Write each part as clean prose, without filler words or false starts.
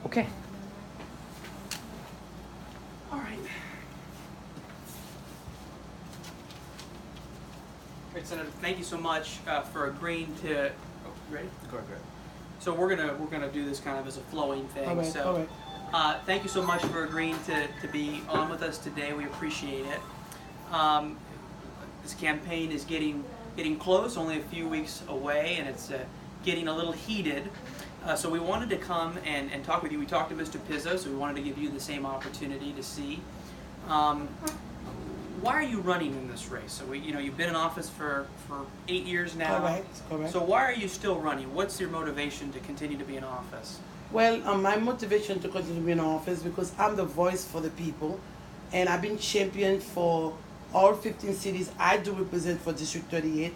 Okay. All right. Great, Senator. Thank you so much for agreeing to. Oh, you ready? Go ahead. So we're gonna do this kind of as a flowing thing. All right, so, all right. Thank you so much for agreeing to be on with us today. We appreciate it. This campaign is getting close, only a few weeks away, and it's getting a little heated. So we wanted to come and talk with you. We talked to Mr. Pizzo, so we wanted to give you the same opportunity to see. Why are you running in this race? So you've been in office for 8 years now. Correct. So why are you still running? What's your motivation to continue to be in office? Well, my motivation to continue to be in office because I'm the voice for the people, and I've been champion for all 15 cities I do represent for District 38.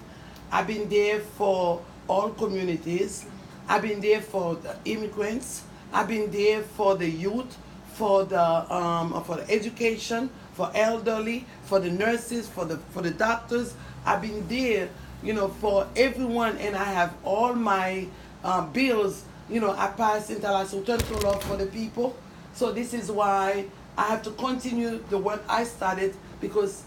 I've been there for all communities. I've been there for the immigrants. I've been there for the youth, for the education, for elderly, for the nurses, for the doctors. I've been there, for everyone, and I have all my bills. I pass international law for the people. So this is why I have to continue the work I started because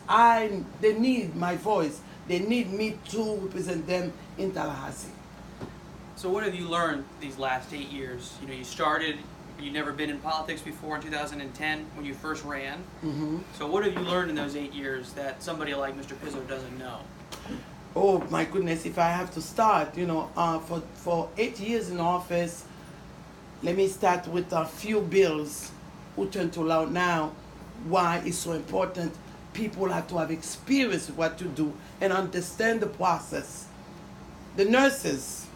they need my voice. They need me to represent them in Tallahassee. So what have you learned these last 8 years? You started. You'd never been in politics before in 2010 when you first ran. Mm-hmm. So what have you learned in those 8 years that somebody like Mr. Pizzo doesn't know? Oh my goodness, if I have to start, for 8 years in office, let me start with a few bills who turn to law now. Why it's so important. People have to have experience with what to do and understand the process. The nurses,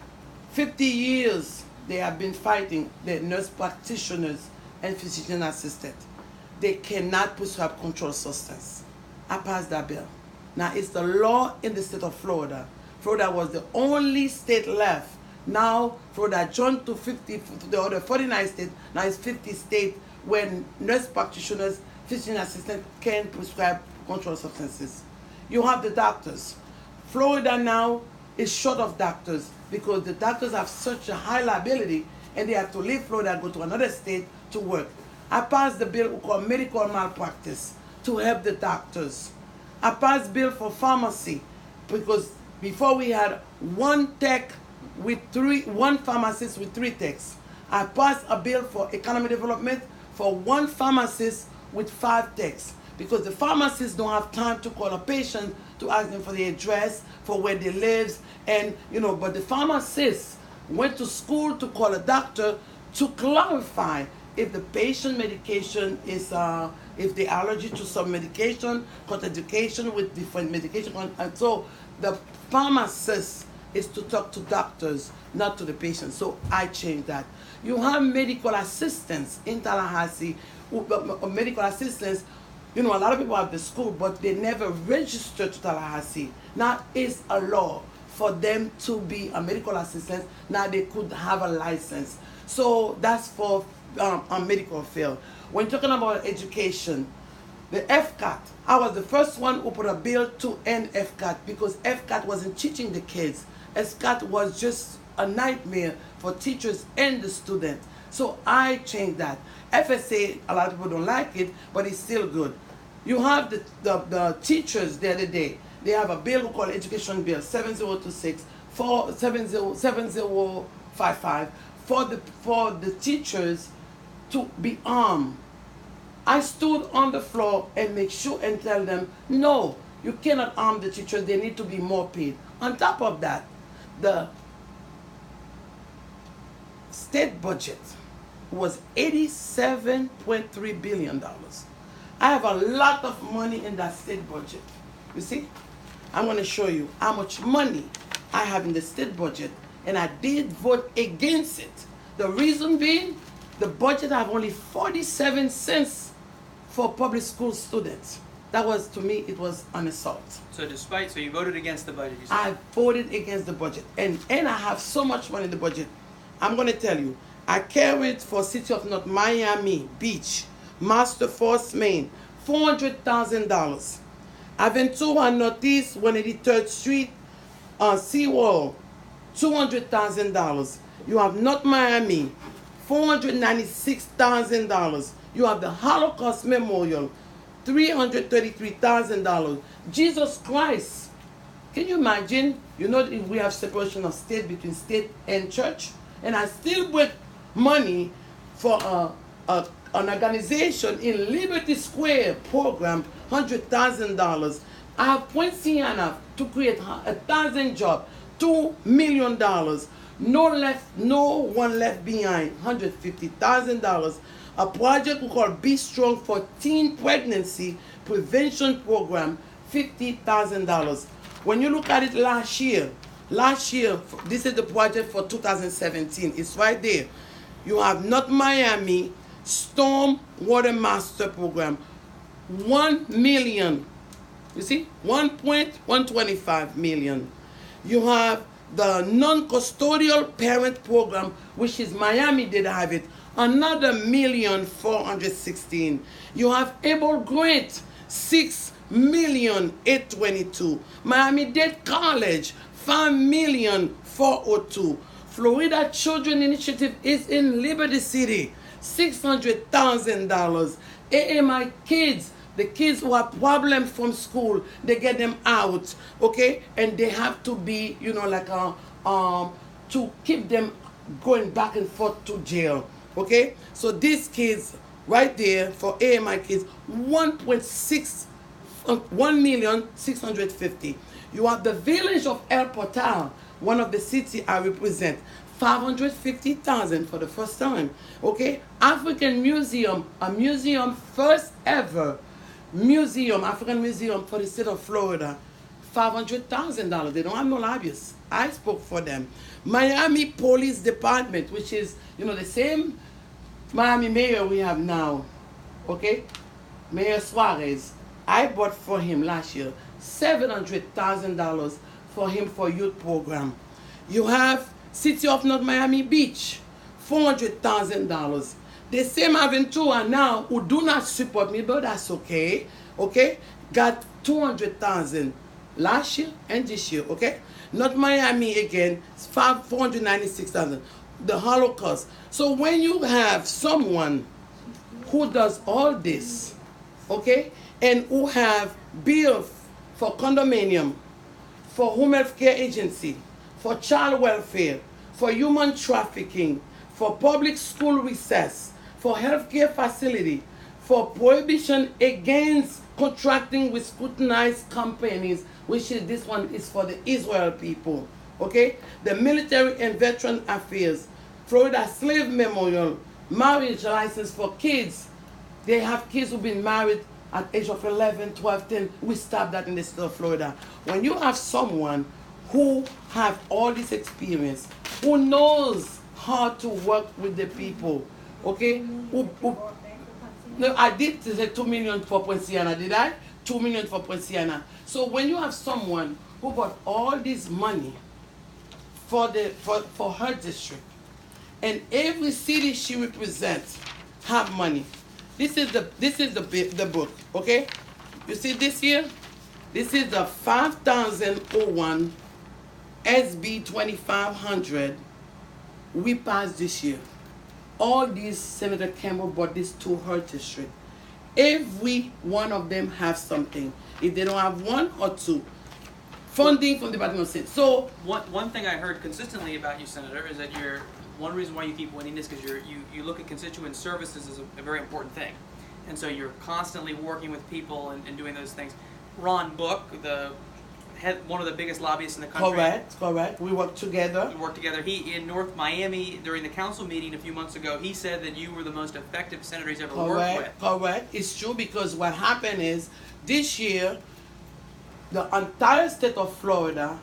50 years, they have been fighting the nurse practitioners and physician assistants. They cannot prescribe controlled substance. I passed that bill. Now it's the law in the state of Florida. Florida was the only state left. Now Florida joined to 50, the other 49 states. Now it's 50 states when nurse practitioners, physician assistants can prescribe controlled substances. You have the doctors. Florida now is short of doctors because the doctors have such a high liability and they have to leave Florida and go to another state to work. I passed the bill called medical malpractice to help the doctors. I passed bill for pharmacy because before we had one pharmacist with 3 techs. I passed a bill for economic development for one pharmacist with 5 techs because the pharmacists don't have time to call a patient to ask them for the address, for where they live, and but the pharmacist went to school to call a doctor to clarify if the patient medication is if the allergy to some medication, contraindication with different medication, and so the pharmacist is to talk to doctors, not to the patient. So I changed that. You have medical assistants in Tallahassee, medical assistants. A lot of people have the school, but they never register to Tallahassee. Now it's a law for them to be a medical assistant. Now they could have a license. So that's for a medical field. When talking about education, the FCAT, I was the first one who put a bill to end FCAT because FCAT wasn't teaching the kids. FCAT was just a nightmare for teachers and the students. So I changed that. FSA, a lot of people don't like it, but it's still good. You have the teachers the other day. They have a bill called Education Bill 7026 for 7055 for the teachers to be armed. I stood on the floor and make sure and tell them, no, you cannot arm the teachers. They need to be more paid. On top of that, the state budget was $87.3 billion. I have a lot of money in that state budget. You see? I'm going to show you how much money I have in the state budget, and I did vote against it. The reason being, the budget have only 47 cents for public school students. That was, to me, it was an assault. So you voted against the budget, you said? I voted against the budget, and I have so much money in the budget. I'm going to tell you, I carried for City of North Miami Beach, Master Force, Maine, $400,000. Aventura Northeast, 183rd Street, Seawall, $200,000. You have North Miami, $496,000. You have the Holocaust Memorial, $333,000. Jesus Christ. Can you imagine? You know, if we have separation of state between state and church, and I still put money for an organization in Liberty Square program, $100,000. I have Poinciana to create 1,000 jobs, $2 million. No one left behind, $150,000. A project we call Be Strong for Teen Pregnancy Prevention Program, $50,000. When you look at it last year, this is the project for 2017. It's right there. You have North Miami Storm Water Master Program, 1 million. You see, 1.125 million. You have the non-custodial parent program, which is Miami-Dade have it, another 1,416,000. You have Able Grant, 6,822,000. Miami-Dade College, 5,402,000. Florida Children Initiative is in Liberty City, $600,000. AMI Kids, the kids who have problems from school, they get them out, okay? And they have to be, you know, like to keep them going back and forth to jail, okay? So these kids right there for AMI Kids, 1,650,000. You have the village of El Portal, one of the cities I represent, 550,000 for the first time. Okay, African Museum, a museum, first ever museum, African Museum for the state of Florida, $500,000. They don't have no lobbyists. I spoke for them. Miami Police Department, which is, you know, the same Miami mayor we have now. Okay, Mayor Suarez. I bought for him last year $700,000 for him for youth program. You have City of North Miami Beach, $400,000. The same Aventura now who do not support me, but that's okay. Okay, got $200,000 last year and this year. Okay, North Miami again, $496,000. The Holocaust. So when you have someone who does all this, okay, and who have bills for condominium, for home health care agency, for child welfare, for human trafficking, for public school recess, for healthcare facility, for prohibition against contracting with scrutinized companies, which is this one is for the Israel people, okay? The military and veteran affairs, Florida Slave Memorial, marriage license for kids. They have kids who've been married at age of 11, 12, 10. We stop that in the state of Florida. When you have someone who have all this experience, who knows how to work with the people, okay? No, I did say 2 million for Poinciana, did I? 2 million for Poinciana. So when you have someone who got all this money for her district, and every city she represents have money. This is the book, okay? You see this here? This is the 5001 SB 2500 we passed this year. All these Senator Campbell brought this to her district. Every one of them have something. If they don't have one or two, funding from the Department of State. So one thing I heard consistently about you, Senator, is that one reason why you keep winning is because you look at constituent services as a very important thing, and so you're constantly working with people and doing those things. Ron Book, one of the biggest lobbyists in the country. Correct. We work together. He in North Miami during the council meeting a few months ago. He said that you were the most effective senator he's ever worked with. Correct. It's true, because what happened is this year, the entire state of Florida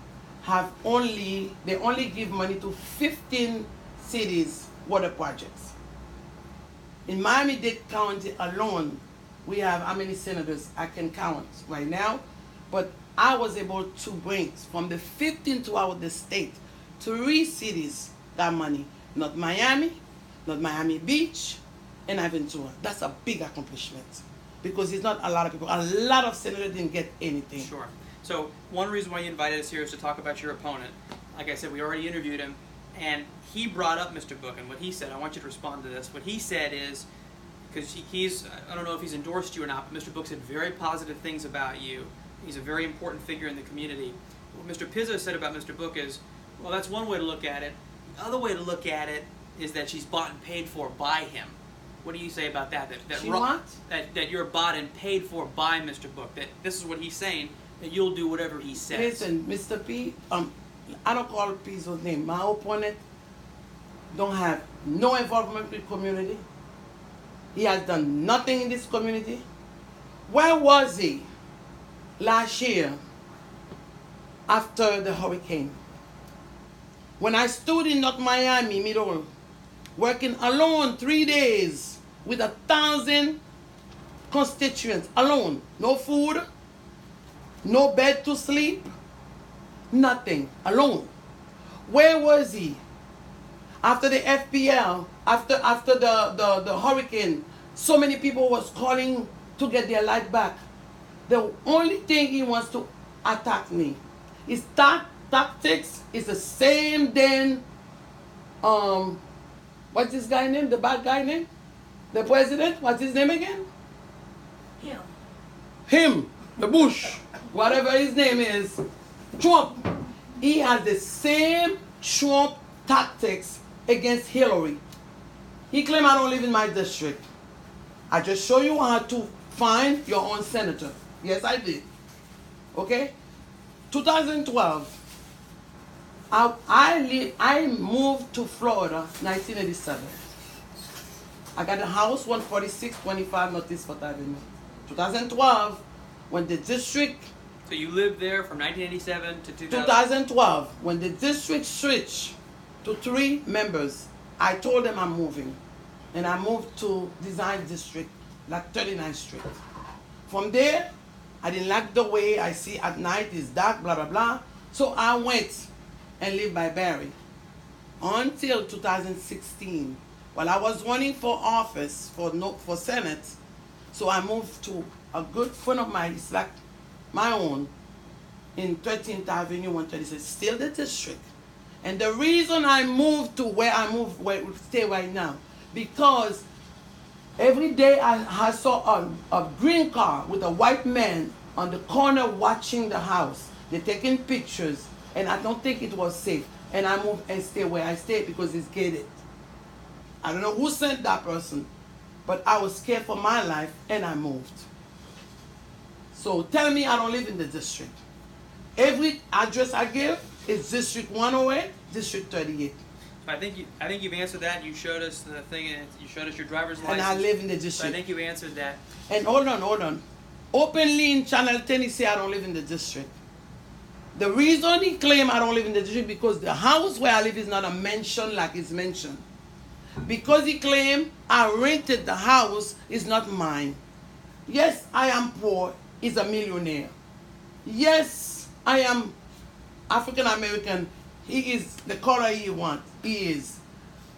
they only give money to 15 cities water projects. In Miami-Dade County alone, we have how many senators? I can count right now, but I was able to bring from the 15 throughout the state 3 cities got money. Not Miami Beach, and Aventura. That's a big accomplishment, because it's not a lot of people. A lot of senators didn't get anything. Sure. So one reason why you invited us here is to talk about your opponent. Like I said, we already interviewed him, and he brought up Mr. Book, and what he said, I want you to respond to this. What he said is, because he's, I don't know if he's endorsed you or not, but Mr. Book said very positive things about you. He's a very important figure in the community. What Mr. Pizzo said about Mr. Book is, well, that's one way to look at it. The other way to look at it is that she's bought and paid for by him. What do you say about that? That you're bought and paid for by Mr. Book. That this is what he's saying, that you'll do whatever he says. Listen, Mr. P, I don't call Pizzo's name. My opponent don't have no involvement with community. He has done nothing in this community. Where was he last year after the hurricane? When I stood in North Miami, middle, working alone 3 days with 1,000 constituents, alone. No food, no bed to sleep, nothing, alone. Where was he? After the FPL, after the hurricane, so many people was calling to get their life back. The only thing he wants to attack me. His tactics is the same then, what's this guy name? The bad guy name? The president? What's his name again? Him. The Bush. Whatever his name is. Trump. He has the same Trump tactics against Hillary. He claimed I don't live in my district. I just show you how to find your own senator. Yes, I did. Okay? 2012. I moved to Florida 1987. I got a house 14625 Northeast 4th Avenue. 2012, when the district... So you lived there from 1987 to 2012, when the district switched to 3 members, I told them I'm moving. And I moved to Design District, like 39th Street. From there, I didn't like the way I see at night, it's dark, blah, blah, blah. So I went and lived by Barry until 2016. While I was running for office, for Senate, so I moved to a good friend of mine, it's like my own, in 13th Avenue, 136, still the district. And the reason I moved to where I moved, where we stay right now, because every day I saw a green car with a white man on the corner watching the house. They're taking pictures, and I don't think it was safe. And I moved and stay where I stay because it's gated. I don't know who sent that person, but I was scared for my life, and I moved. So tell me I don't live in the district. Every address I give is District 108, District 38. I think you've answered that. You showed us the thing, and you showed us your driver's license. And I live in the district. So I think you answered that. And hold on. Openly in Channel 10, he say I don't live in the district. The reason he claim I don't live in the district because the house where I live is not a mansion like it's mentioned. Because he claim I rented the house is not mine. Yes, I am poor. He's a millionaire. Yes, I am African American. He is the color he wants. He is.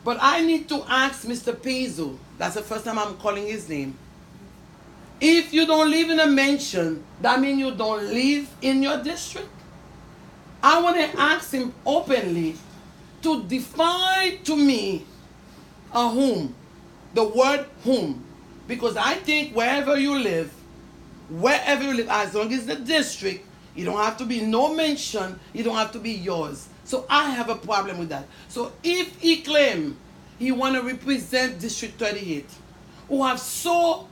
But I need to ask Mr. Pizzo, that's the first time I'm calling his name. If you don't live in a mansion, that means you don't live in your district? I want to ask him openly to define to me a home, the word home. Because I think wherever you live, as long as the district, you don't have to be no mention, you don't have to be yours. So I have a problem with that. So if he claim he want to represent District 38, who have so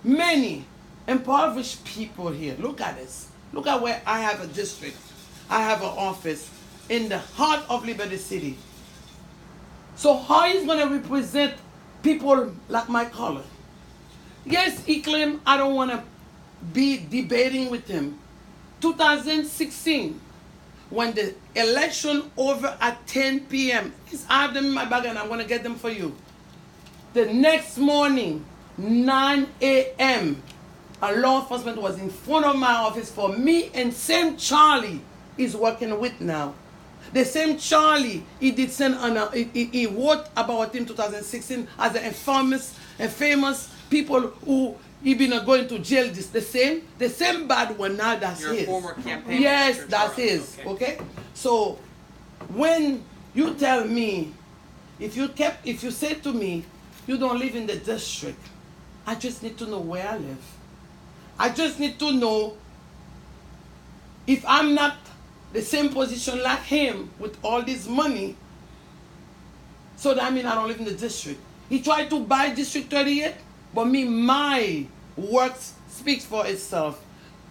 many impoverished people here, look at this. Look at where I have a district. I have an office in the heart of Liberty City. So how he's going to represent people like my color? Yes, he claim I don't want to be debating with him. 2016, when the election over at 10 p.m., I have them in my bag and I'm going to get them for you. The next morning, 9 a.m., a law enforcement was in front of my office for me, and same Charlie is working with now. The same Charlie, he did send he wrote about him 2016 as a famous people who he been going to jail. The same bad one now, that's Your his. former campaign yes, manager, that's Charlie. his. Okay. So when You tell me, if you say to me, you don't live in the district, I just need to know where I live. I just need to know if I'm not the same position like him with all this money, so that means I don't live in the district. He tried to buy District 38, but me, my work speaks for itself.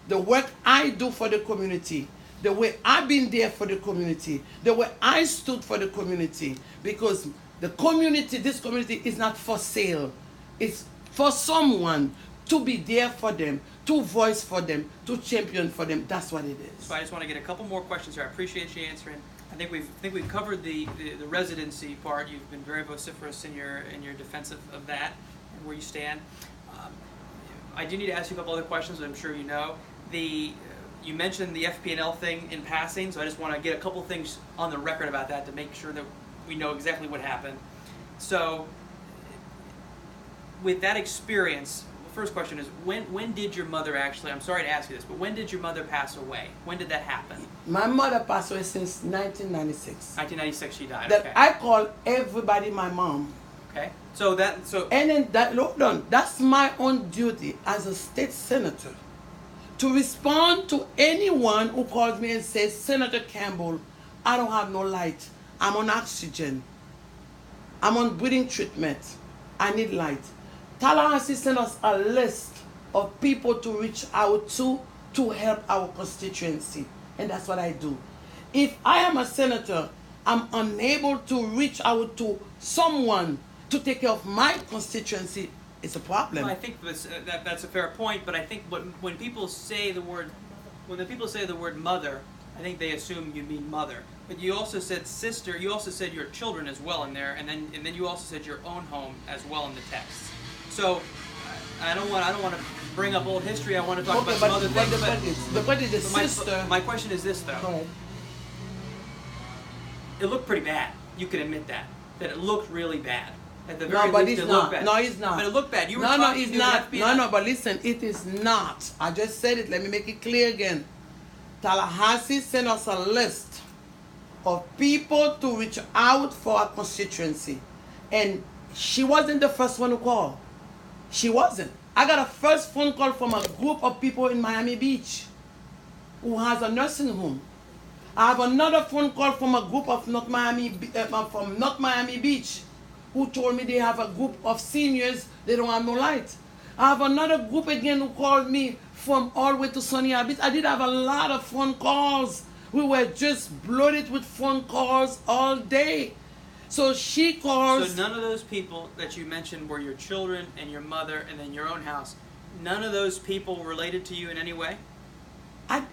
The work I do for the community, the way I've been there for the community, the way I stood for the community, because the community, this community is not for sale. It's for someone to be there for them, to voice for them, to champion for them. That's what it is. So I just want to get a couple more questions here. I appreciate you answering. I think we've covered the residency part. You've been very vociferous in your defense of that and where you stand. I do need to ask you a couple other questions that I'm sure you know. You mentioned the FP&L thing in passing, so I just want to get a couple things on the record about that to make sure that we know exactly what happened. So, with that experience, the first question is, when did your mother actually, I'm sorry to ask you this, but when did your mother pass away? When did that happen? My mother passed away since 1996. 1996 she died, That okay. I call everybody my mom. Okay, And then that, look down, that's my own duty as a state senator, to respond to anyone who calls me and says, Senator Campbell, I don't have no light. I'm on oxygen. I'm on breathing treatment. I need light. Tallahassee sent us a list of people to reach out to help our constituency. And that's what I do. If I am a senator, I'm unable to reach out to someone to take care of my constituency, it's a problem. Well, I think that's a fair point, but I think when people say the word mother, I think they assume you mean mother. But you also said sister. You also said your children as well in there, and then you also said your own home as well in the text. So I don't want to bring up old history. I want to talk about some other things. But the sister. My question is this though. Go ahead. It looked pretty bad. You can admit that it looked really bad. At the No, very but least, it's it looked not. bad. No, it's not. But it looked bad. You were No, talking it's to not. the FBI. No, but listen, it is not. I just said it. Let me make it clear again. Tallahassee sent us a list of people to reach out for our constituency. And she wasn't the first one to call. She wasn't. I got a first phone call from a group of people in Miami Beach who has a nursing home. I have another phone call from a group of North Miami Beach who told me they have a group of seniors, they don't have no light. I have another group again who called me from all the way to Sunny Beach. I did have a lot of phone calls. We were just bloated with phone calls all day. So she calls. So none of those people that you mentioned were your children and your mother and then your own house. None of those people related to you in any way?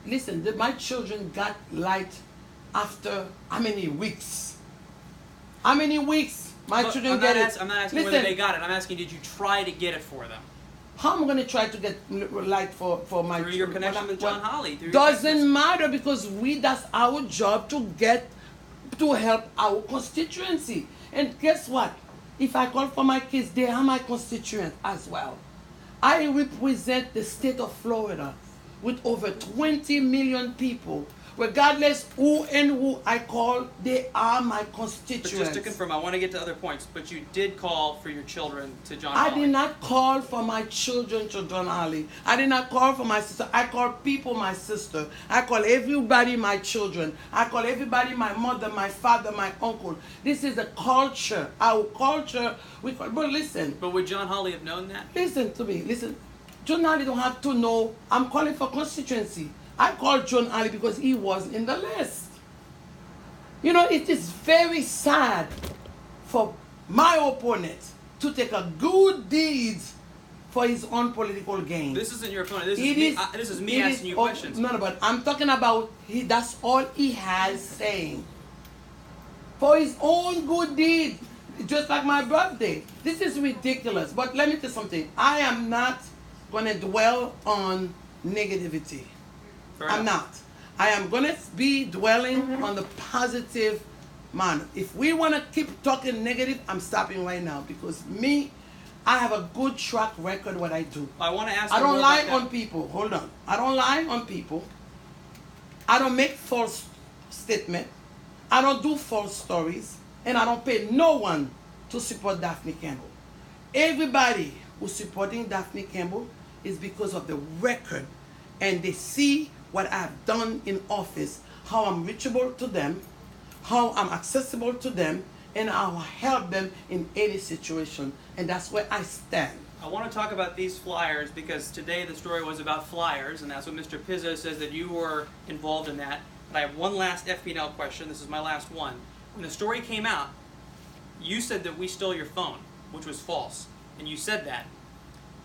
Listen, my children got light after how many weeks? How many weeks my children get it? I'm not asking whether they got it. I'm asking, did you try to get it for them? How am I going to try to get light for my children? Through your connection with John Holly. Doesn't matter, because that's our job to help our constituency. And guess what? If I call for my kids, they are my constituent as well. I represent the state of Florida with over 20 million people. Regardless who I call, they are my constituents. But just to confirm, I want to get to other points, but you did call for your children to John Holly. I did not call for my children to John Holly. I did not call for my sister. I call people my sister. I call everybody my children. I call everybody my mother, my father, my uncle. This is a culture. Our culture, but listen. But would John Holly have known that? Listen to me. Listen. John Holly don't have to know. I'm calling for constituency. I called John Holly because he was in the list. You know, it is very sad for my opponent to take a good deed for his own political gain. This isn't your opponent. This is me asking you questions. No, but I'm talking about that's all he has saying. For his own good deed, just like my birthday. This is ridiculous. But let me tell you something. I am not going to dwell on negativity. I'm not. I am going to be dwelling on the positive manner. If we want to keep talking negative, I'm stopping right now, because I have a good track record what I do. I want to ask. I don't lie on people. Hold on. I don't lie on people. I don't make false statement. I don't do false stories, and I don't pay no one to support Daphne Campbell. Everybody who's supporting Daphne Campbell is because of the record, and they see what I've done in office, how I'm reachable to them, how I'm accessible to them, and I'll help them in any situation. And that's where I stand. I want to talk about these flyers because today the story was about flyers, and that's what Mr. Pizzo says that you were involved in that. But I have one last FP&L question. This is my last one. When the story came out, you said that we stole your phone, which was false. And you said that.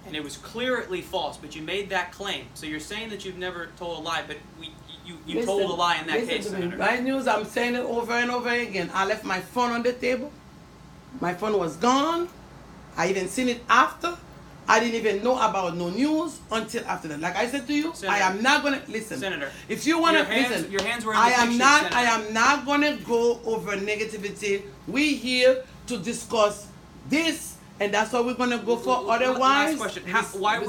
And it was clearly false, but you made that claim. So you're saying that you've never told a lie, but you told a lie in that case, Senator. Right news, I'm saying it over and over again. I left my phone on the table. My phone was gone. I even seen it after. I didn't even know about no news until after that. Like I said to you, Senator, I am not gonna listen. Senator, if you wanna listen, your hands were in the I am picture, not. Senator. I am not gonna go over negativity. We here to discuss this, and that's what we're gonna go for. Otherwise, last question: why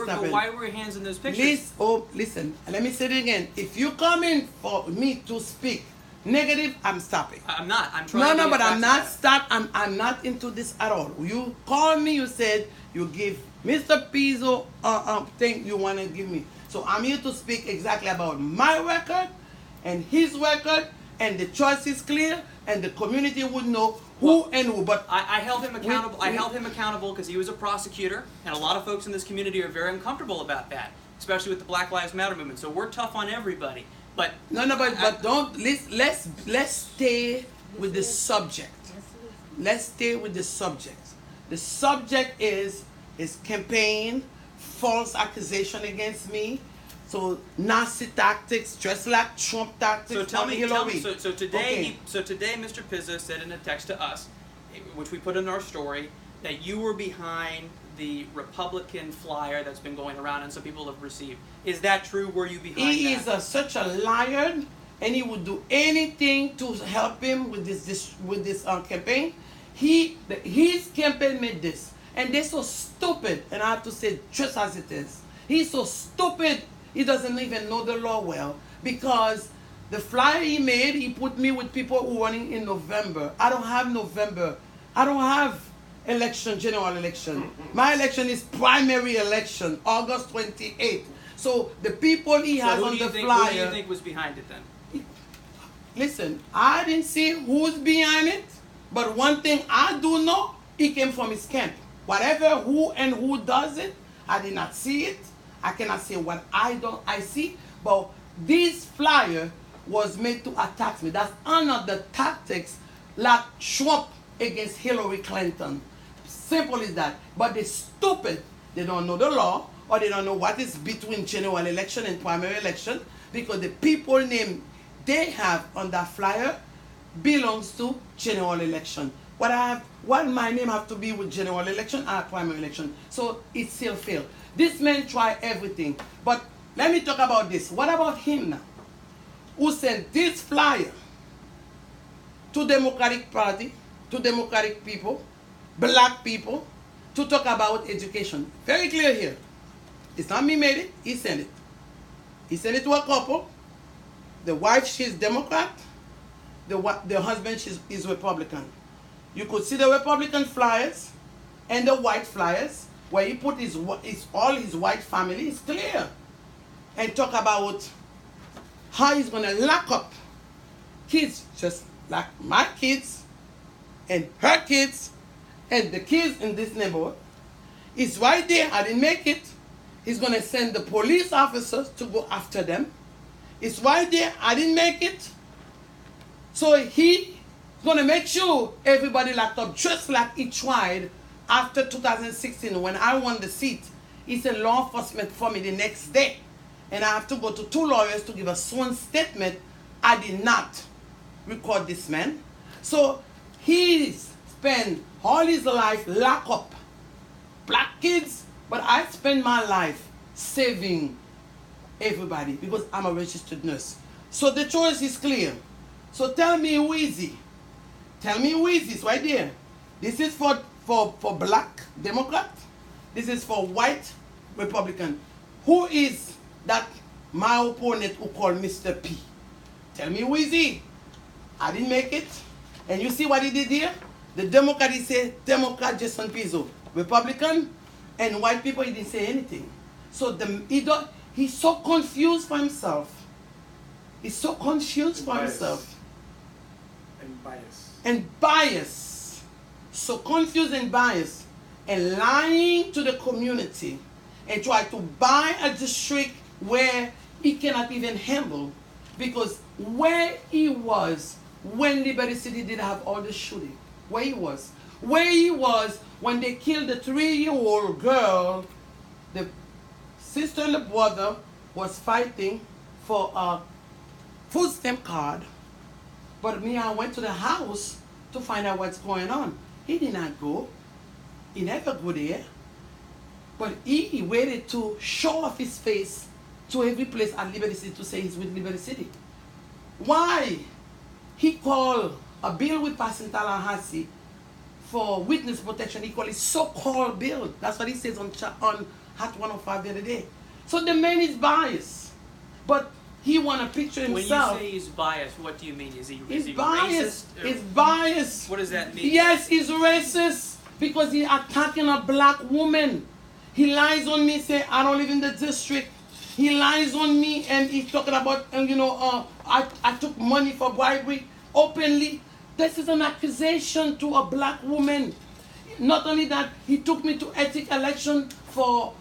were your hands in those pictures? Listen. Let me say it again. If you come in for me to speak negative, I'm stopping. I'm not. I'm trying. No, but I'm not stop. I'm not into this at all. You called me. You said you give Mr. Pizzo thing you want to give me. So I'm here to speak exactly about my record and his record, and the choice is clear, and the community would know who and who. But I held him accountable. I held him accountable because he was a prosecutor, and a lot of folks in this community are very uncomfortable about that, especially with the Black Lives Matter movement. So we're tough on everybody. But but don't let's stay with the subject. Let's stay with the subject. The subject is campaign, false accusation against me. So Nazi tactics, just like Trump tactics. So tell me. So today, okay. Today, Mr. Pizzo said in a text to us, which we put in our story, that you were behind the Republican flyer that's been going around and some people have received. Is that true? Were you behind he that? is such a liar, and he would do anything to help him with this campaign. His campaign made this, and they're so stupid. And I have to say just as it is, he's so stupid. He doesn't even know the law well, because the flyer he made, he put me with people who running in November. I don't have November. I don't have general election. My election is primary election, August 28th. So the people he has on the flyer. Who do you think was behind it then? Listen, I didn't see who's behind it, but one thing I do know, it came from his camp. Whatever who does it, I did not see it. I cannot say what I see, but this flyer was made to attack me. That's another tactics like Trump against Hillary Clinton. Simple as that. But they're stupid. They don't know the law, or they don't know what is between general election and primary election, because the people name they have on that flyer belongs to general election. What my name have to be with general election or primary election. So it still failed. This man tried everything. But let me talk about this. What about him now? Who sent this flyer to Democratic Party, to Democratic people, black people, to talk about education? Very clear here. It's not me made it, he sent it. He sent it to a couple. The wife, she's Democrat. The husband, is Republican. You could see the Republican flyers and the white flyers, where he put all his white family. It's clear. And talk about how he's going to lock up kids, just like my kids and her kids and the kids in this neighborhood. It's right there. I didn't make it. He's going to send the police officers to go after them. It's right there. I didn't make it. So he's going to make sure everybody locked up, just like he tried after 2016 when I won the seat. He sent law enforcement for me the next day. And I have to go to 2 lawyers to give a sworn statement. I did not record this man. So he spent all his life locked up black kids, but I spend my life saving everybody because I'm a registered nurse. So the choice is clear. So tell me who is he? Tell me who is this right there. This is for black Democrat. This is for white Republican. Who is that my opponent who called Mr. P? Tell me who is he? I didn't make it. And you see what he did here? The Democrat, he said, Democrat Jason Pizzo. Republican and white people, he didn't say anything. So he's so confused for himself. He's so confused for himself. And bias. And bias. So confused and biased. And lying to the community. And try to buy a district where he cannot even handle. Because where he was when Liberty City did have all the shooting. Where he was when they killed the 3-year-old girl. The sister and the brother was fighting for a food stamp card. But me, I went to the house to find out what's going on. He did not go. He never go there. But he waited to show off his face to every place at Liberty City to say he's with Liberty City. Why? He called a bill with passing Tallahassee for witness protection. He called it so-called bill. That's what he says on Hot 105 the other day. So the man is biased. But he want to picture himself. When you say he's biased, what do you mean? Is he biased. racist? He's biased. What does that mean? Yes, he's racist because he's attacking a black woman. He lies on me, say I don't live in the district. He lies on me and he's talking about, I took money for bribery openly. This is an accusation to a black woman. Not only that, he took me to ethic election for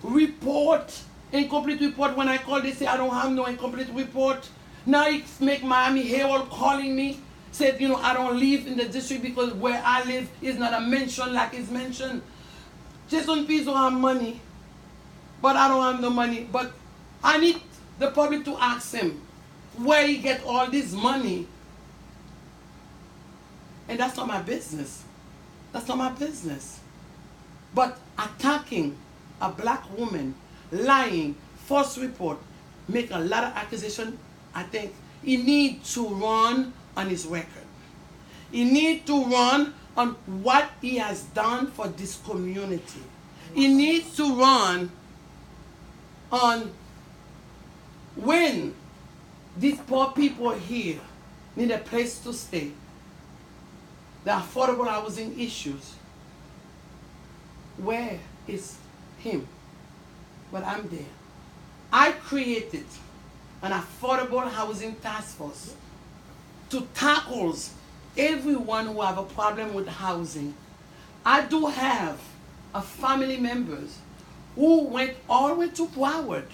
incomplete report. When I called, they say I don't have no incomplete report. Now he make Miami Herald calling me, said, I don't live in the district because where I live is not a mention like it's mentioned. Jason Pizzo have money, but I don't have no money. But I need the public to ask him where he get all this money. And that's not my business. That's not my business. But attacking a black woman, lying, false report, make a lot of accusation. I think he needs to run on his record. He needs to run on what he has done for this community. He needs to run on when these poor people here need a place to stay. The affordable housing issues. Where is him? But I'm there. I created an affordable housing task force to tackle everyone who have a problem with housing. I do have a family members who went all the way to Broward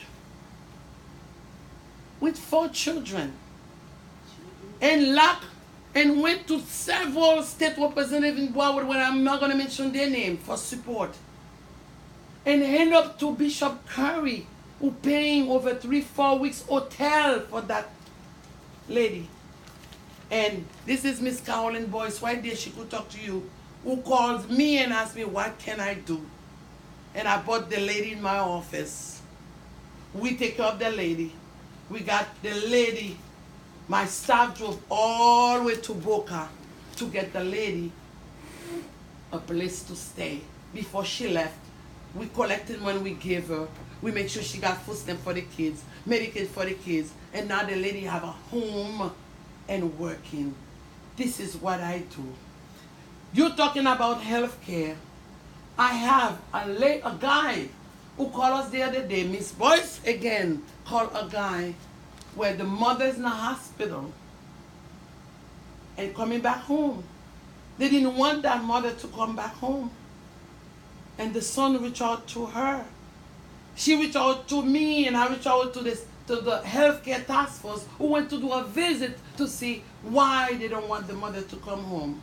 with 4 children and went to several state representatives in Broward, where I'm not going to mention their name, for support. And end up to Bishop Curry, who paying over 3-4 weeks hotel for that lady. And this is Miss Carolyn Boyce right there, she could talk to you, who calls me and asks me, what can I do? And I brought the lady in my office. We take care of the lady. We got the lady. My staff drove all the way to Boca to get the lady a place to stay. Before she left, we collected money we gave her. We make sure she got food stamp for the kids, Medicaid for the kids, and now the lady have a home and working. This is what I do. You're talking about health care. I have a guy who called us the other day. Miss Boyce again called a guy where the mother's in the hospital and coming back home. They didn't want that mother to come back home. And the son reached out to her. She reached out to me, and I reached out to the healthcare task force, who went to do a visit to see why they don't want the mother to come home.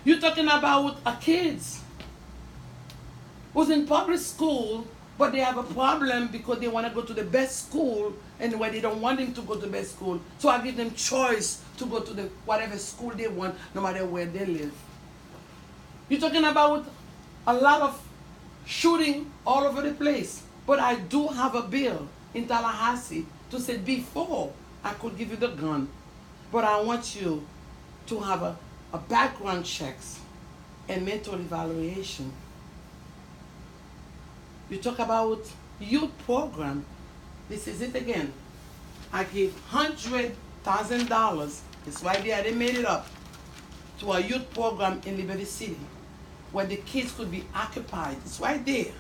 You're talking about kids who's in public school, but they have a problem because they want to go to the best school, and where they don't want them to go to the best school. So I give them choice to go to whatever school they want, no matter where they live. You're talking about a lot of shooting all over the place. But I do have a bill in Tallahassee to say before I could give you the gun, but I want you to have a background checks and mental evaluation. You talk about youth program. This is it again. I give $100,000 It's right there. They made it up to a youth program in Liberty City where the kids could be occupied. It's right there.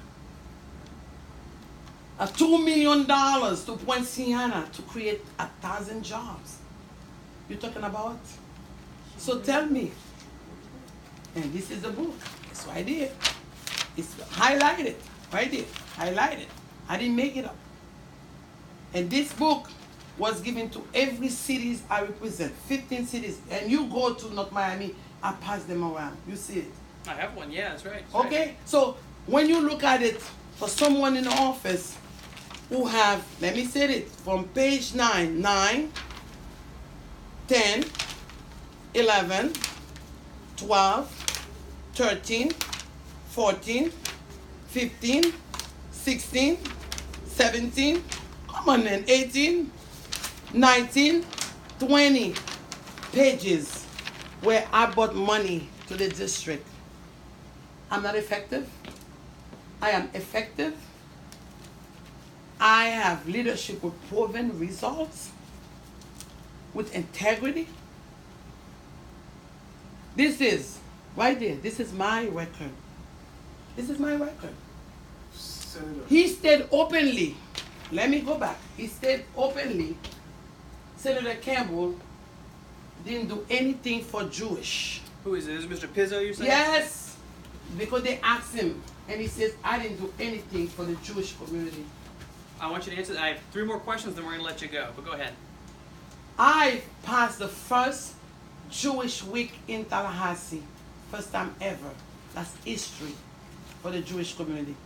A $2 million to Point Sienna to create 1,000 jobs. You talking about? So tell me. And this is the book. It's right there. It's highlighted. Right there. Highlighted. I didn't make it up. And this book was given to every cities I represent. 15 cities. And you go to North Miami, I pass them around. You see it. I have one. Yeah, that's right. That's Okay? right. So when you look at it, for someone in the office who have, let me say it, from page 9, 10, 11, 12, 13, 14, 15, 16, 17, come on then, 18, 19, 20 pages where I brought money to the district. I'm not effective. I am effective. I have leadership with proven results, with integrity. This is, right there, this is my record. This is my record. Senator. He stayed openly. Let me go back. He stayed openly. Senator Campbell didn't do anything for Jewish. Who is this? Mr. Pizzo, you're saying? Yes, because they asked him, and he says, I didn't do anything for the Jewish community. I want you to answer. I have 3 more questions, then we're going to let you go. But go ahead. I passed the first Jewish week in Tallahassee. First time ever. That's history for the Jewish community.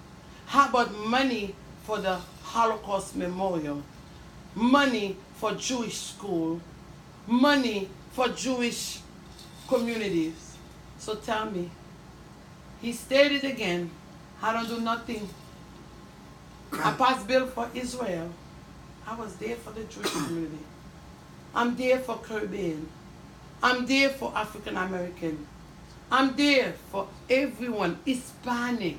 How about money for the Holocaust Memorial? Money for Jewish school? Money for Jewish communities? So tell me, he stated again, I don't do nothing. I passed bill for Israel. I was there for the Jewish community. I'm there for Caribbean. I'm there for African American. I'm there for everyone, Hispanic.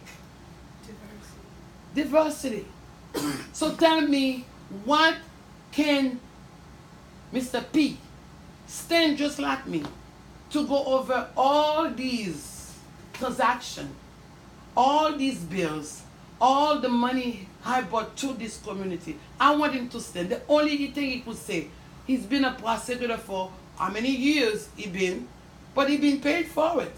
Diversity. So tell me, what can Mr. P stand just like me to go over all these transactions, all these bills, all the money I brought to this community? I want him to stand. The only thing he could say, he's been a prosecutor for how many years he been, but he been paid for it.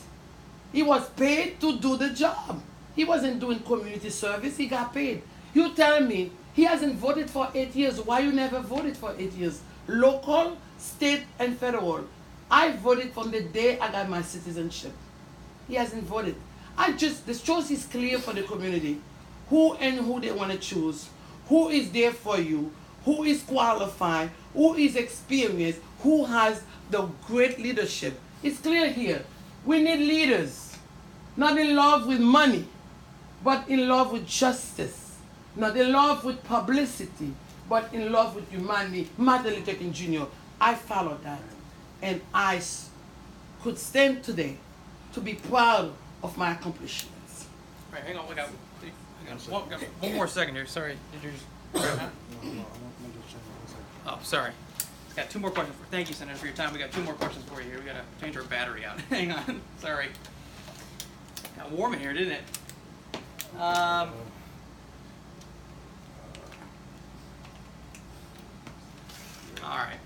He was paid to do the job. He wasn't doing community service, he got paid. You tell me, he hasn't voted for 8 years. Why you never voted for 8 years? Local, state, and federal. I voted from the day I got my citizenship. He hasn't voted. The choice is clear for the community. Who they want to choose. Who is there for you. Who is qualified. Who is experienced. Who has the great leadership. It's clear here. We need leaders. Not in love with money, but in love with justice. Not in love with publicity, but in love with humanity. Martin Luther King Jr. I followed that. And I could stand today to be proud of my accomplishments. All right, hang on. We got one more second here. Sorry. Did you just grab that? Oh, sorry. Got 2 more questions. Thank you, Senator, for your time. We got 2 more questions for you here. We got to change our battery out. Hang on. Sorry. Got warm in here, didn't it? All right.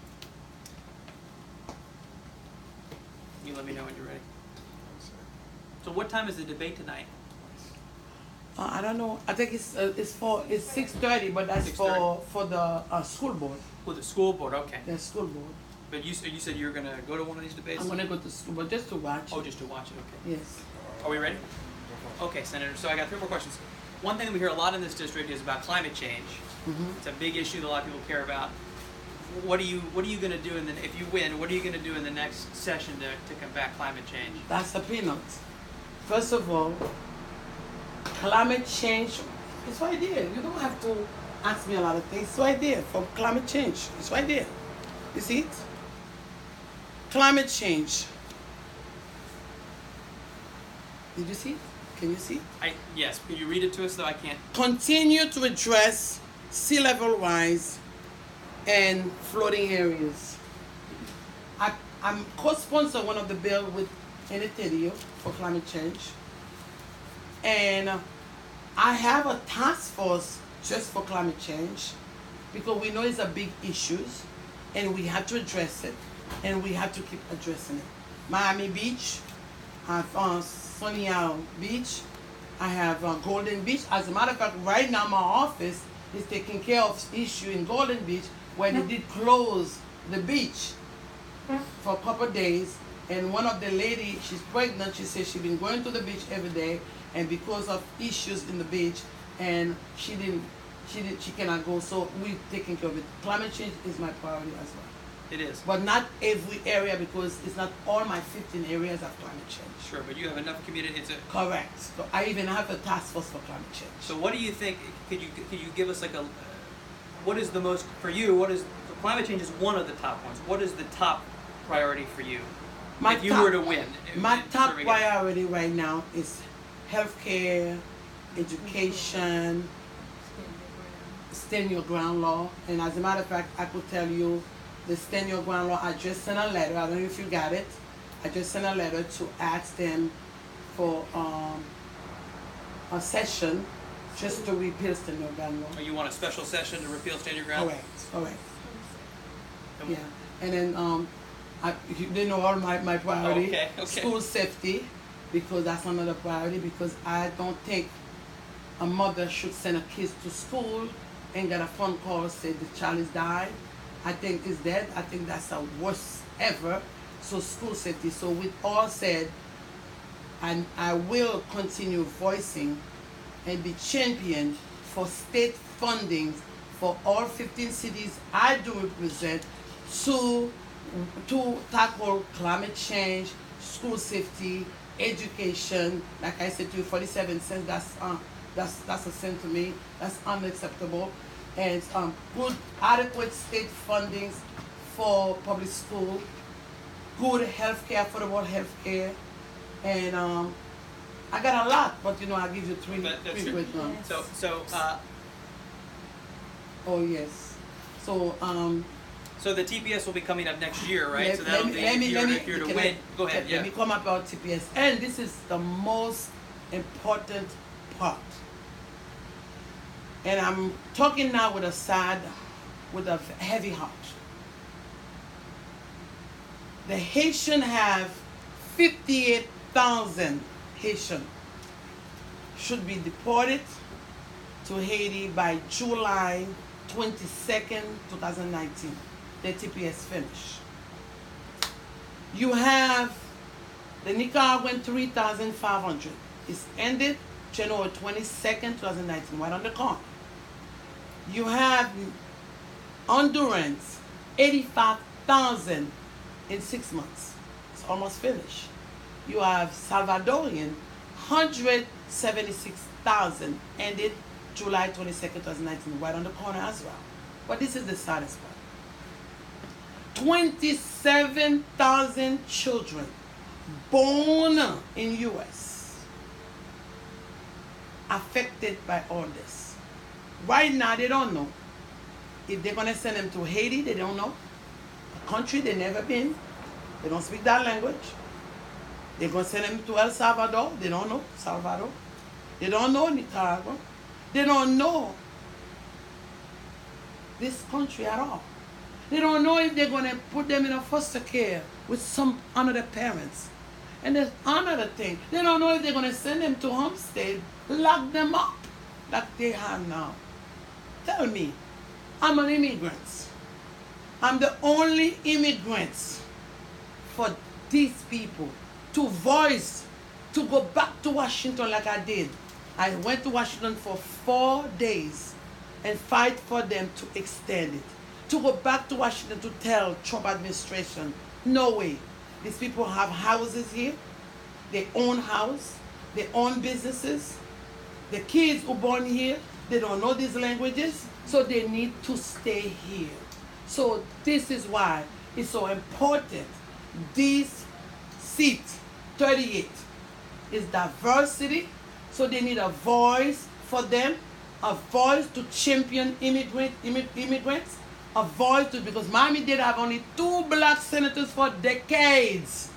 You let me know when you're ready. So what time is the debate tonight? I don't know. I think it's 6:30, but that's 6:30. for the school board. With the school board, okay. The school board. But you said you're gonna go to one of these debates? I'm gonna go to school board just to watch. Oh, just to watch it, okay. Yes. Are we ready? Okay, Senator. So I got 3 more questions. One thing that we hear a lot in this district is about climate change. Mm-hmm. It's a big issue that a lot of people care about. What are you gonna do if you win? What are you gonna do in the next session to combat climate change? That's the peanut. First of all, climate change, it's right there. You don't have to ask me a lot of things. It's right there for climate change. It's right there. You see it? Climate change. Did you see it? Can you see it? Yes. Can you read it to us though? I can't. Continue to address sea level rise and flooding areas. I'm co-sponsor one of the bill with Initiative for climate change, and I have a task force just for climate change because we know it's a big issue, and we have to address it, and we have to keep addressing it. Miami Beach, I have Sunny Isle Beach, I have Golden Beach. As a matter of fact, right now my office is taking care of issue in Golden Beach where they did close the beach for a couple of days. And one of the lady, she's pregnant, she says she's been going to the beach every day, and because of issues in the beach, and she cannot go. So we're taking care of it. Climate change is my priority as well. It is. But not every area, because it's not all my 15 areas of climate change. Sure, but you have enough community. It's a. Correct. So I even have a task force for climate change. So what do you think? Could you give us like a? What is the most for you? What is climate change is one of the top ones. What is the top priority for you? If you were to win. My top priority right now is healthcare, education, stand your ground law. And as a matter of fact, I could tell you the stand your ground law, I just sent a letter. I don't know if you got it. I just sent a letter to ask them for a session just to repeal stand your ground law. Or you want a special session to repeal stand your ground? Correct. Yeah. And then they know all my priority. Okay. School safety, because that's another priority, because I don't think a mother should send her kids to school and get a phone call say the child is died. I think it's dead. I think that's the worst ever. So school safety. So with all said, and I will continue voicing and be champion for state funding for all 15 cities I do represent to tackle climate change, school safety, education. Like I said to you, 47 cents, that's a cent to me. That's unacceptable. And good, adequate state fundings for public school, good healthcare, affordable healthcare, and I got a lot, but I give you three great ones. Oh yes, so the TPS will be coming up next year, right? Let, so that'll let be me, if you're to win. Go ahead. Let me come about TPS, and this is the most important part. And I'm talking now with a heavy heart. The Haitian have 58,000 Haitian should be deported to Haiti by July 22nd, 2019. The TPS finish. You have the Nicaraguan 3,500. It's ended January 22nd, 2019, right on the corner. You have Hondurans, 85,000 in 6 months. It's almost finished. You have Salvadorian, 176,000, ended July 22nd, 2019, right on the corner as well. But this is the saddest part. 27,000 children born in U.S. affected by all this. Right now, they don't know if they're going to send them to Haiti. They don't know. A country they've never been. They don't speak that language. They're going to send them to El Salvador. They don't know Salvador. They don't know Nicaragua. They don't know this country at all. They don't know if they're going to put them in a foster care with some another parents. And there's another thing. They don't know if they're going to send them to Homestead, lock them up like they have now. Tell me, I'm an immigrant. I'm the only immigrant for these people to voice, to go back to Washington like I did. I went to Washington for 4 days and fight for them to extend it. To go back to Washington to tell Trump administration, no way. These people have houses here, they own house, they own businesses. The kids who born here, they don't know these languages, so they need to stay here. So this is why it's so important. This seat, 38, is diversity, so they need a voice for them, a voice to champion immigrants, a voice to, because Miami-Dade have only 2 black senators for decades.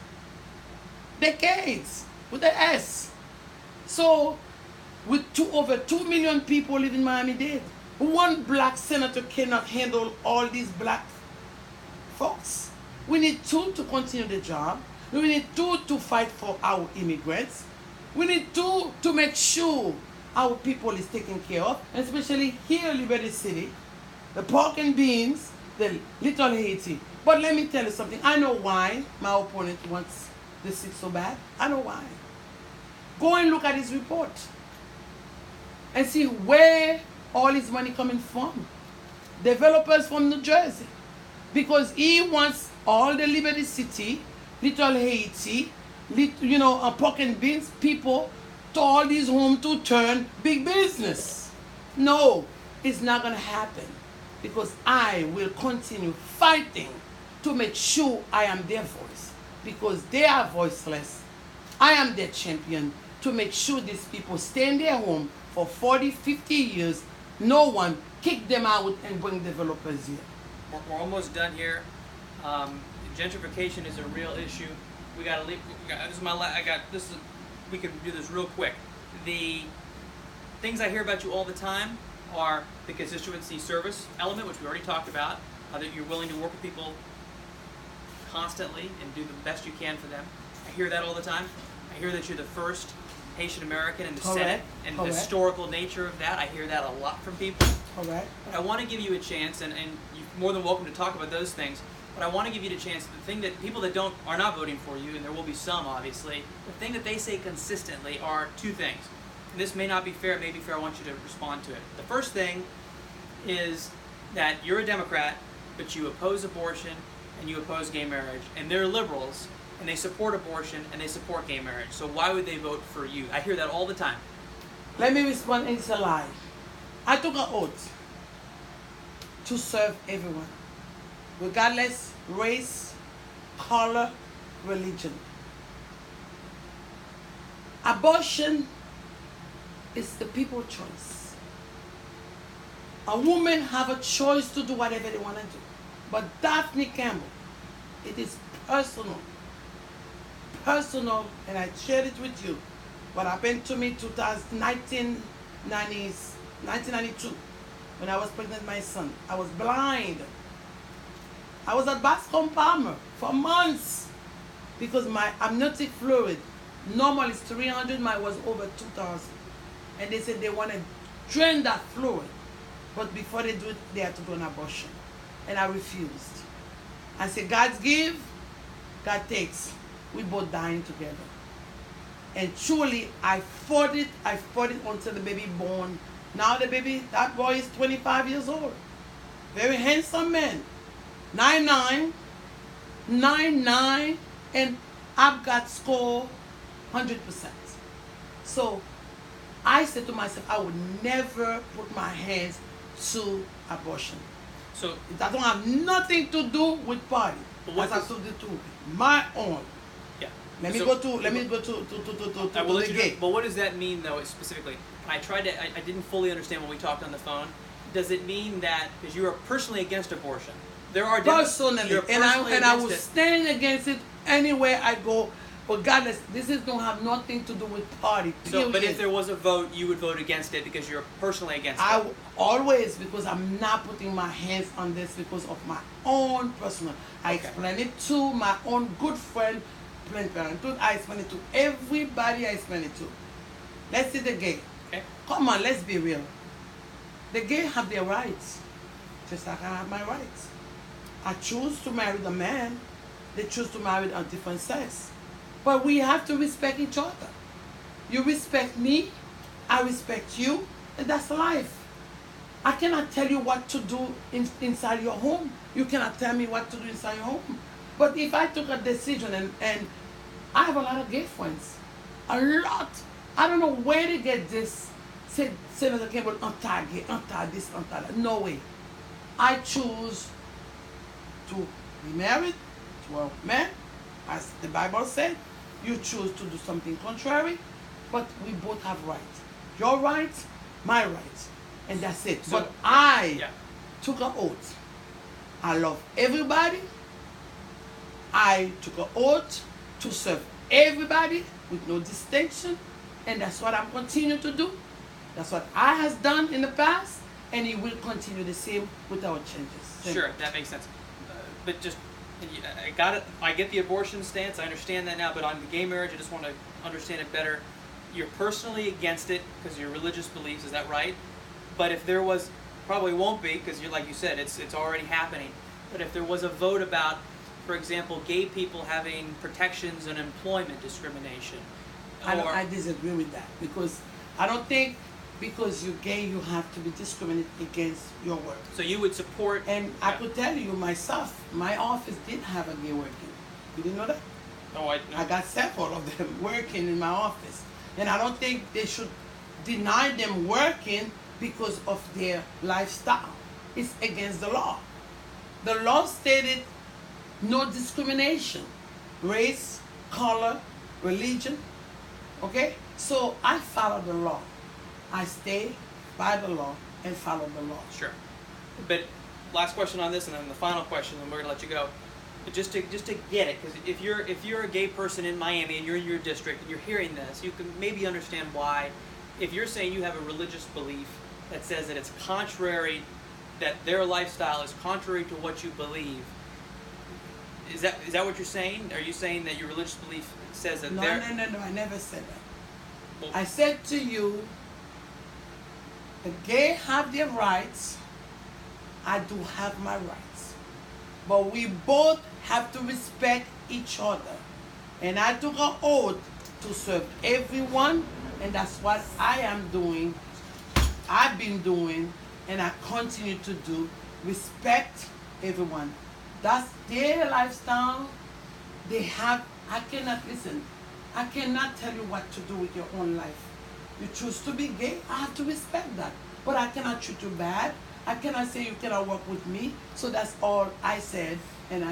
Decades. With the S. So, with over 2 million people live in Miami-Dade, one black senator cannot handle all these black folks. We need 2 to continue the job. We need 2 to fight for our immigrants. We need 2 to make sure our people is taken care of, and especially here in Liberty City, the pork and beans, the Little Haiti. But let me tell you something. I know why my opponent wants the seat so bad. I know why. Go and look at his report and see where all his money coming from. Developers from New Jersey. Because he wants all the Liberty City, Little Haiti, pork and beans people to all these homes to turn big business. No, it's not going to happen. Because I will continue fighting to make sure I am their voice. Because they are voiceless. I am their champion to make sure these people stay in their home for 40, 50 years. No one kick them out and bring developers here. We're almost done here. Gentrification is a real issue. We got to leave. We can do this real quick. The things I hear about you all the time are the constituency service element, which we already talked about. That you're willing to work with people constantly and do the best you can for them. I hear that all the time. I hear that you're the first Haitian American in the Senate, and the historical nature of that. I hear that a lot from people. Correct. But I want to give you a chance, and you're more than welcome to talk about those things. But I want to give you the chance. The thing that people that are not voting for you, and there will be some obviously, the thing that they say consistently are 2 things. And this may not be fair. It may be fair. I want you to respond to it. The first thing is that you're a Democrat, but you oppose abortion and you oppose gay marriage, and they're liberals, and they support abortion and they support gay marriage. So why would they vote for you? I hear that all the time. Let me respond, and it's a lie. I took an oath to serve everyone, regardless race, color, religion. Abortion is the people's choice. A woman have a choice to do whatever they want to do. But Daphne Campbell, it is personal. Personal, and I shared it with you. What happened to me 1992, when I was pregnant with my son. I was blind. I was at Bascom Palmer for months because my amniotic fluid, normal is 300, mine was over 2,000. And they said they want to drain that fluid. But before they do it, they have to do an abortion. And I refused. I said, God's give, God takes. We both dying together. And truly, I fought it until the baby born. Now the baby, that boy is 25 years old. Very handsome man. 9'9", and I've got score 100%. So I said to myself, I would never put my hands to abortion. So that don't have nothing to do with party. What has to do to my own. Yeah. Let me go to the gate. But what does that mean though specifically? I didn't fully understand when we talked on the phone. Does it mean that because you are personally against abortion? There are personally, and I will stand against it anywhere I go. Regardless, this is don't have nothing to do with party. So, but if there was a vote, you would vote against it because you're personally against it. I always, because I'm not putting my hands on this because of my own personal. I explain it to my own good friend, Planned Parenthood. I explain it to everybody. I explain it to. Let's see the gay. Okay. Come on, let's be real. The gay have their rights, just like I have my rights. I choose to marry the man. They choose to marry a different sex. But we have to respect each other. You respect me, I respect you, and that's life. I cannot tell you what to do inside your home. You cannot tell me what to do inside your home. But if I took a decision, and I have a lot of gay friends, a lot. I don't know where to get this. Said Senator Campbell, anti-gay, anti-this, anti-that. No way. I choose to be married to a man, as the Bible said. You choose to do something contrary, but we both have rights. Your rights, my rights, and that's it. So, but I took an oath I love everybody. I took an oath to serve everybody with no distinction, and that's what I'm continuing to do. That's what I has done in the past, and it will continue the same without changes. Sure, that makes sense. But just, I got it. I get the abortion stance. I understand that now. But on the gay marriage, I just want to understand it better. You're personally against it because of your religious beliefs. Is that right? But if there was, probably won't be because you're like you said, it's already happening. But if there was a vote about, for example, gay people having protections and employment discrimination, I disagree with that because I don't think because you're gay you have to be discriminated against your work. so you would support. And I could tell you myself, my office did have a gay working. You didn't know that? Oh, I I got several of them working in my office. And I don't think they should deny them working because of their lifestyle. It's against the law. The law stated no discrimination, race, color, religion. Okay? So I follow the law. I stay by the law and follow the law. Sure. But last question on this, and then the final question, and we're gonna let you go. But just to get it, because if you're a gay person in Miami and you're in your district and you're hearing this, you can maybe understand why. If you're saying you have a religious belief that says that it's contrary, that their lifestyle is contrary to what you believe, is that what you're saying? Are you saying that your religious belief says that No, they're... no, I never said that. Well, I said to you, the gay have their rights. I do have my rights. But we both have to respect each other. And I took an oath to serve everyone, and that's what I am doing. I've been doing, and I continue to do. Respect everyone. That's their lifestyle. They have, I cannot listen. I cannot tell you what to do with your own life. You choose to be gay, I have to respect that. But I cannot treat you bad. I cannot say you cannot work with me. So that's all I said, and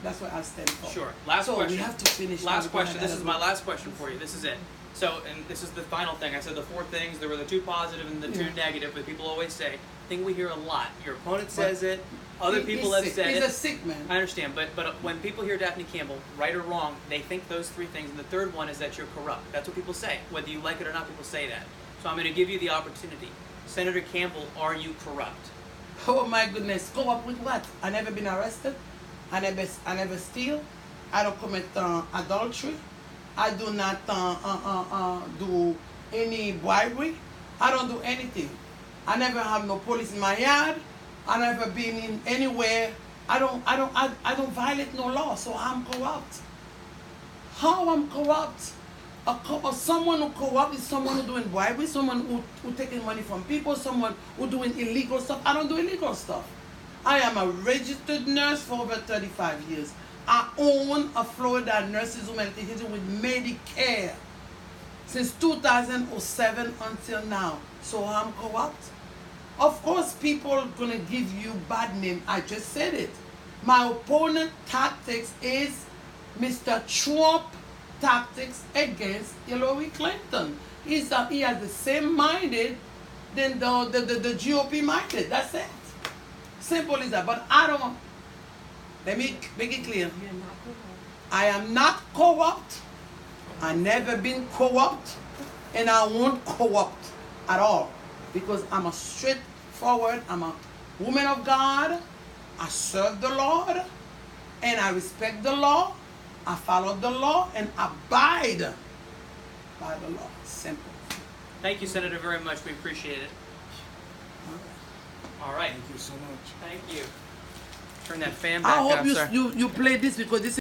that's what I stand for. Sure. Last so question. we have to finish. Last question. This is my last question for you. This is it. So, and this is the final thing. I said the four things. There were the two positive and the two negative, but people always say, thing we hear a lot. Your opponent says it. Other people have said it. He's a sick man. I understand, but when people hear Daphne Campbell, right or wrong, they think those three things, and the third one is that you're corrupt. That's what people say. Whether you like it or not, people say that. So I'm going to give you the opportunity. Senator Campbell, are you corrupt? Oh my goodness, corrupt with what? I never been arrested. I never steal. I don't commit adultery. I do not do any bribery. I don't do anything. I never have no police in my yard. I never been in anywhere. I don't violate no law, so I'm corrupt. How I'm corrupt? Someone who corrupt is someone who doing bribery, someone who taking money from people, someone who doing illegal stuff. I don't do illegal stuff. I am a registered nurse for over 35 years. I own a Florida nurses home affiliated with Medicare since 2007 until now. So I'm corrupt. Of course, people are gonna give you bad name. I just said it. My opponent tactics is Mr. Trump tactics against Hillary Clinton. He has the same minded than the GOP minded. That's it. Simple as that. But I don't. Let me make it clear. I am not corrupt. I never been corrupt, and I won't corrupt at all. Because I'm a straightforward, I'm a woman of God, I serve the Lord, and I respect the law, I follow the law, and abide by the law. Simple. Thank you, Senator, very much. We appreciate it. All right. Thank you so much. Thank you. Turn that fan back I up, hope sir. you play this because this is